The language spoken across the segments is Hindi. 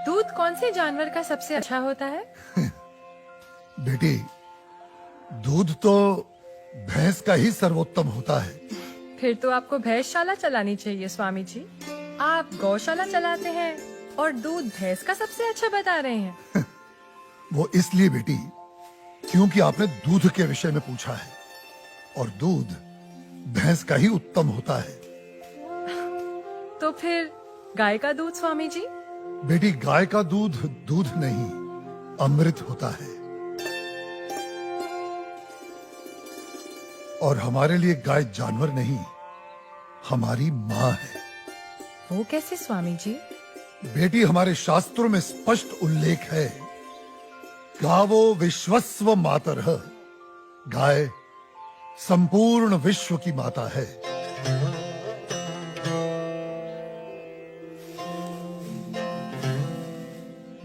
दूध कौन से जानवर का सबसे अच्छा होता है? बेटी, दूध तो भैंस का ही सर्वोत्तम होता है। फिर तो आपको भैंसशाला चलानी चाहिए स्वामी जी। आप गौशाला चलाते हैं और दूध भैंस का सबसे अच्छा बता रहे हैं। वो इसलिए बेटी, क्योंकि आपने दूध के विषय में पूछा है और दूध भैंस का ही उत्तम होता है। तो फिर गाय का दूध स्वामी जी? बेटी, गाय का दूध दूध नहीं, अमृत होता है। और हमारे लिए गाय जानवर नहीं, हमारी माँ है। वो कैसे स्वामी जी? बेटी, हमारे शास्त्रों में स्पष्ट उल्लेख है, गावो विश्वस्व मातरः, गाय संपूर्ण विश्व की माता है।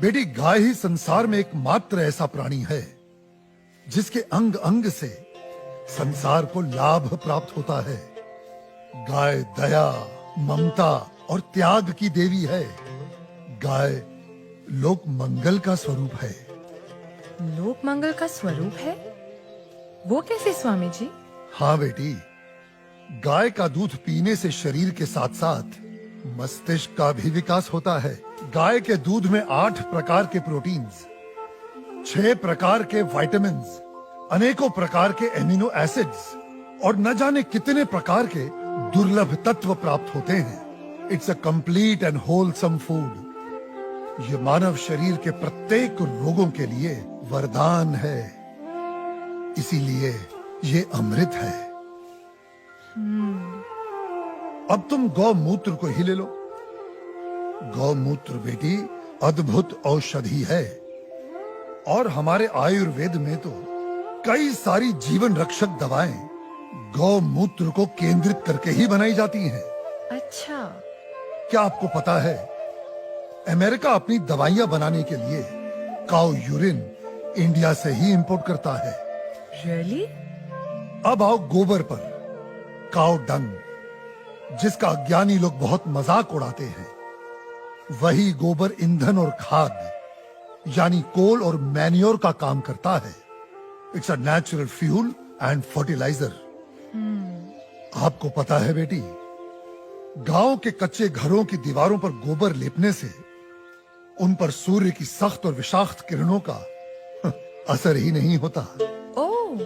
बेटी, गाय ही संसार में एकमात्र ऐसा प्राणी है जिसके अंग अंग से संसार को लाभ प्राप्त होता है। गाय दया, ममता और त्याग की देवी है। गाय लोक मंगल का स्वरूप है। लोक मंगल का स्वरूप है? वो कैसे स्वामी जी? हाँ बेटी, गाय का दूध पीने से शरीर के साथ साथ मस्तिष्क का भी विकास होता है। गाय के दूध में 8 प्रकार के प्रोटीन्स, 6 प्रकार के विटामिन्स, अनेकों प्रकार के एमिनो एसिड्स और न जाने कितने प्रकार के दुर्लभ तत्व प्राप्त होते हैं। It's a complete and wholesome food. ये मानव शरीर के प्रत्येक रोगों के लिए वरदान है, इसीलिए ये अमृत है। अब तुम गौमूत्र को ही ले लो। गौमूत्र बेटी अद्भुत औषधि है और हमारे आयुर्वेद में तो कई सारी जीवन रक्षक दवाएं गौमूत्र को केंद्रित करके ही बनाई जाती हैं। अच्छा। क्या आपको पता है, अमेरिका अपनी दवाइयां बनाने के लिए काऊ यूरिन इंडिया से ही इंपोर्ट करता है। रियली? अब आओ गोबर पर। काऊ डंग, जिसका अज्ञानी लोग बहुत मजाक उड़ाते हैं, वही गोबर ईंधन और खाद यानी कोल और मैन्योर का काम करता है। It's a natural fuel and fertiliser. आपको पता है बेटी, गांव के कच्चे घरों की दीवारों पर गोबर लेपने से उन पर सूर्य की सख्त और विषाक्त किरणों का असर ही नहीं होता। ओह।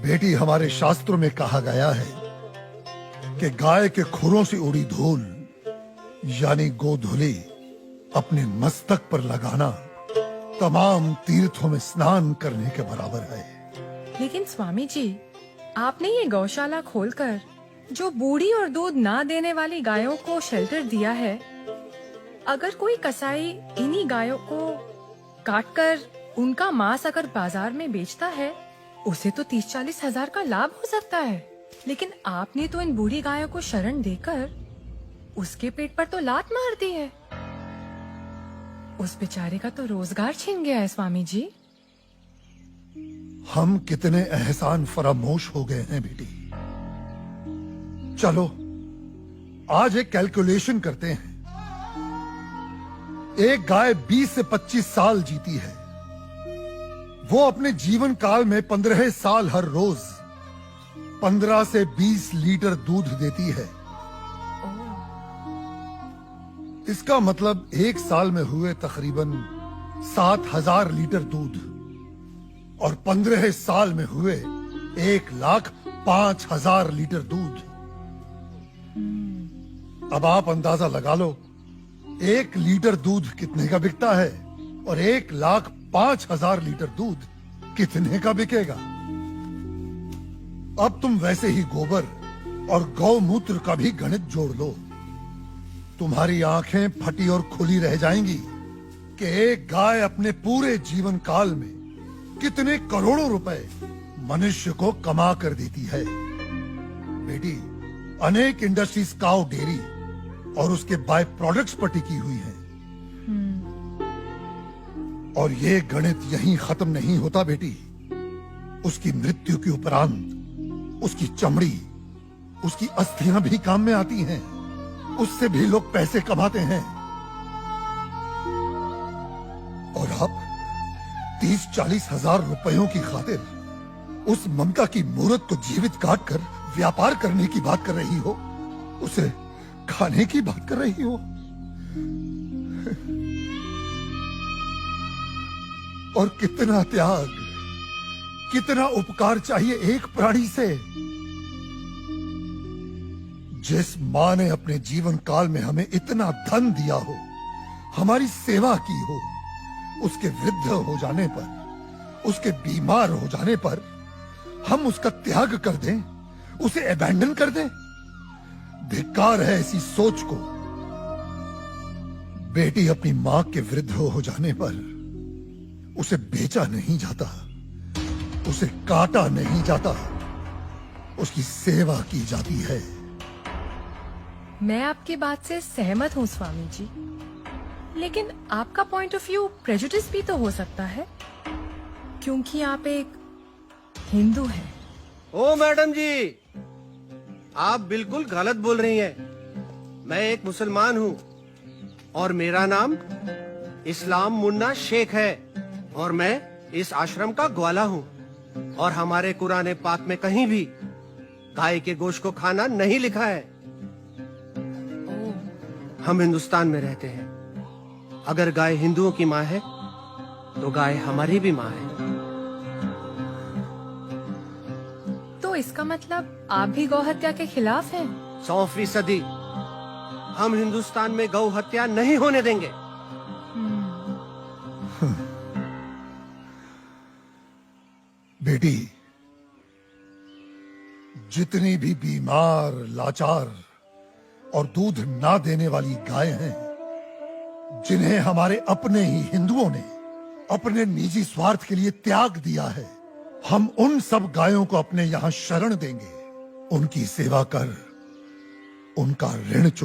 बेटी, हमारे शास्त्रों में कहा गया है कि गाय के खुरों से उड़ी धूल यानी गोधूली अपने मस्तक पर लगाना तमाम तीर्थों में स्नान करने के बराबर है। लेकिन स्वामी जी, आपने ये गौशाला खोलकर जो बूढ़ी और दूध ना देने वाली गायों को शेल्टर दिया है, अगर कोई कसाई इन्हीं गायों को काटकर उनका मांस अगर बाजार में बेचता है, उसे तो 30-40 हजार का लाभ हो सकता है। लेकिन आपने तो इन बूढ़ी गायों को शरण देकर उसके पेट पर तो लात मार दी है। उस बेचारे का तो रोजगार छीन गया है स्वामी जी। हम कितने एहसान फरामोश हो गए हैं बेटी। चलो आज एक कैलकुलेशन करते हैं। एक गाय 20 से 25 साल जीती है। वो अपने जीवन काल में 15 साल हर रोज 15 से 20 लीटर दूध देती है। इसका मतलब एक साल में हुए तकरीबन 7,000 लीटर दूध और 15 साल में हुए 1,05,000 लीटर दूध। अब आप अंदाजा लगा लो, 1 लीटर दूध कितने का बिकता है और 1,05,000 लीटर दूध कितने का बिकेगा। अब तुम वैसे ही गोबर और गौमूत्र का भी गणित जोड़ लो। तुम्हारी आंखें फटी और खुली रह जाएंगी कि एक गाय अपने पूरे जीवन काल में कितने करोड़ों रुपए मनुष्य को कमा कर देती है। बेटी, अनेक इंडस्ट्रीज काऊ डेयरी और उसके बाय प्रोडक्ट्स पर टिकी हुई हैं। और ये गणित यहीं खत्म नहीं होता बेटी। उसकी मृत्यु के उपरांत उसकी चमड़ी, उसकी अस्थियां भी काम में आती हैं। उससे भी लोग पैसे कमाते हैं। आप 30-40 हजार रुपयों की खातिर उस ममता की मूर्त को जीवित काट कर व्यापार करने की बात कर रही हो, उसे खाने की बात कर रही हो। और कितना त्याग, कितना उपकार चाहिए एक प्राणी से। जिस मां ने अपने जीवन काल में हमें इतना धन दिया हो, हमारी सेवा की हो, उसके वृद्ध हो जाने पर, उसके बीमार हो जाने पर हम उसका त्याग कर दें, उसे अबैंडन कर दें। धिक्कार है ऐसी सोच को। बेटी अपनी मां के वृद्ध हो जाने पर उसे बेचा नहीं जाता, उसे काटा नहीं जाता, उसकी सेवा की जाती है। मैं आपकी बात से सहमत हूँ स्वामी जी, लेकिन आपका पॉइंट ऑफ व्यू प्रेजुडिस भी तो हो सकता है, क्योंकि आप एक हिंदू हैं। ओ मैडम जी, आप बिल्कुल गलत बोल रही हैं। मैं एक मुसलमान हूँ और मेरा नाम इस्लाम मुन्ना शेख है और मैं इस आश्रम का ग्वाला हूँ। और हमारे कुरान पाक में कहीं भी गाय के गोश्त को खाना नहीं लिखा है। हम हिंदुस्तान में रहते हैं। अगर गाय हिंदुओं की माँ है तो गाय हमारी भी माँ है। तो इसका मतलब आप भी गौ हत्या के खिलाफ हैं? 100%। हम हिंदुस्तान में गौ हत्या नहीं होने देंगे। बेटी, जितनी भी बीमार, लाचार और दूध ना देने वाली गायें हैं, जिन्हें हमारे अपने ही हिंदुओं ने अपने निजी स्वार्थ के लिए त्याग दिया है, हम उन सब गायों को अपने यहां शरण देंगे। उनकी सेवा कर उनका ऋण चुका